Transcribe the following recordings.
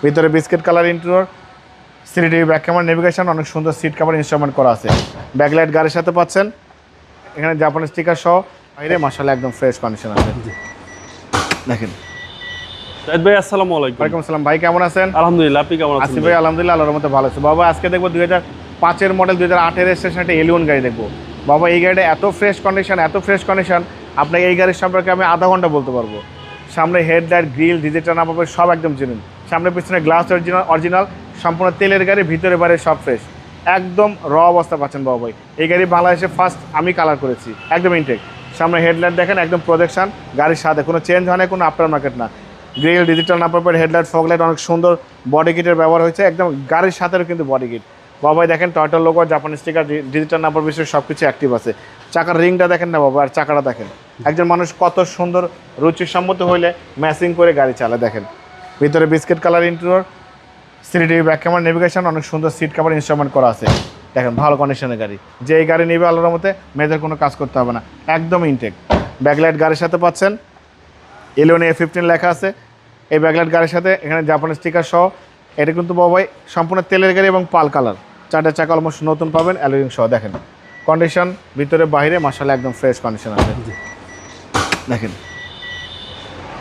ভিতরে biscuit colour interior, 3D back camera, navigation, অনেক সুন্দর সিট কভার ইনস্ট্রুমেন্ট করা আছে। ব্যাকলাইট গাড়ির সাথে পাচ্ছেন, এখানে জাপানি স্টিকার সহ। বাইরে মাশাআল্লাহ একদম ফ্রেশ কন্ডিশন আছে। দেখেন জাহিদ ভাই আসসালামু আলাইকুম। ওয়ালাইকুম আসসালাম ভাই, কেমন আছেন? আলহামদুলিল্লাহ, আপনি কেমন আছেন? আসিফ ভাই আলহামদুলিল্লাহ আল্লাহর রহমতে ভালো আছে। বাবা আজকে দেখবো 2005-এর মডেল 2008-এর রেজিস্ট্রেশন একটা এলিয়ন গাড়ি দেখবো। বাবা এই গাড়িটা এত ফ্রেশ কন্ডিশন আপনাকে এই গাড়ির সম্পর্কে আমি আধা ঘন্টা বলতে পারবো। সামনে হেডলাইট, গ্রিল, ডিজিটাল নাম্বার সব একদম জেনুইন। সামনে পিছনে গ্লাস অরিজিনাল, সম্পূর্ণ তেলের গাড়ি, ভিতরে বাইরে সব ফ্রেশ, একদম র অবস্থা পাচ্ছেন বাবা ভাই। এই গাড়ি বাংলাদেশে ফার্স্ট আমি কালার করেছি, একদম ইনটেক। সামনে হেডলাইট দেখেন একদম প্রোজেকশন, গাড়ির সাথে কোনো চেঞ্জ হয় না, কোনো আফটার মার্কেট না। Grill, digital number plate, headlight, fog light, অনেক সুন্দর বডি কিটের ব্যবহার হয়েছে, একদম গাড়ির সাথেও কিন্তু বডি কিট। বাবাই দেখেন টয়টা লোগো, জাপানি স্টিকার, ডিজিটাল নাম্বার বিষয়ে সব কিছু অ্যাক্টিভ আছে। চাকার রিংটা দেখেন না বাবা, আর চাকাটা দেখেন। একজন মানুষ কত সুন্দর রুচিসম্মত হইলে ম্যাচিং করে গাড়ি চালায়। দেখেন ভিতরে biscuit colour interior, 3D back camera, navigation, অনেক সুন্দর সিট কভার ইনস্ট্রুমেন্ট করা আছে। দেখেন ভালো কন্ডিশনের গাড়ি, যে এই গাড়ি নেবে আল্লাহর মতে মেয়েদের কোনো কাজ করতে হবে না, একদম ইনটেক। ব্যাকলাইট গাড়ির সাথে পাচ্ছেন, এলিয়ন A15 লেখা আছে। এই ব্যাকলাইট গাড়ির সাথে এখানে জাপানি স্টিকার সহ। এটা কিন্তু বাবাই সম্পূর্ণ তেলের গাড়ি এবং পাল কালার। চারটে চাকা অলমোস্ট নতুন পাবেন, অ্যালুইং সহ। দেখেন কন্ডিশন ভিতরে বাইরে মাশাআল্লাহ একদম ফ্রেশ কন্ডিশন আছে। দেখেন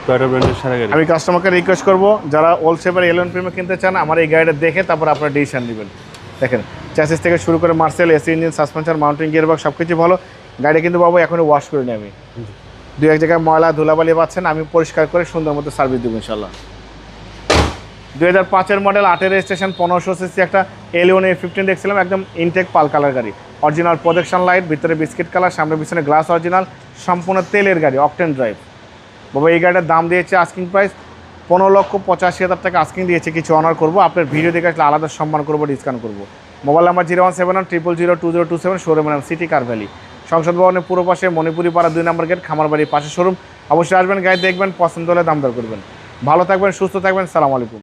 টয়োটা ব্র্যান্ডের সারা গাড়ি। আমি কাস্টমারকে রিকোয়েস্ট করবো, যারা ওল্ড শেপের এলিয়ন প্রিমিয়াম কিনতে চান আমার এই গাড়িটা দেখে তারপর আপনারা ডিসিশন নেবেন। দেখেন চ্যাসিস থেকে শুরু করে Marcel, AC engine, suspension, mounting gearbox সব কিছু ভালো। গাড়ি কিন্তু বাবু এখনই ওয়াশ করে নিই আমি, দু এক জায়গায় ময়লা ধুলাবালি পাচ্ছেন, আমি পরিষ্কার করে সুন্দর মতো সার্ভিস দেবো ইনশাল্লাহ। 2005-এর মডেল, 8-এর রেজিস্ট্রেশন, 1500 সিসি একটা এলিয়ন A15 দেখছিলাম, একদম ইনটেক পাল কালার গাড়ি। অরিজিনাল প্রজেকশন লাইট, ভিতরে বিস্কিট কালার, সামনে পিছনে গ্লাস অরিজিনাল, সম্পূর্ণ তেলের গাড়ি, অকটেন ড্রাইভ। বাবা এই গাড়িটার দাম দিয়েছে আস্কিং প্রাইস 15,85,000 টাকা আস্কিং দিয়েছে, কিছু অনার করবো। আপনার ভিডিও দেখে আসলে আলাদা সম্মান করবো, ডিসকাউন্ট করবো। মোবাইল নাম্বার 01710002027, শোরুমের নাম সিটি কার ভ্যালি, সংসদ ভবনের পূর্ব পাশে, মণিপুরি পাড়া 2 নম্বর গেট, খামারবাড়ির পাশে শোরুম। অবশ্যই আসবেন, গাড়ি দেখবেন, পছন্দ হলে দাম দর করবেন। ভালো থাকবেন, সুস্থ থাকবেন, সালাম আলাইকুম।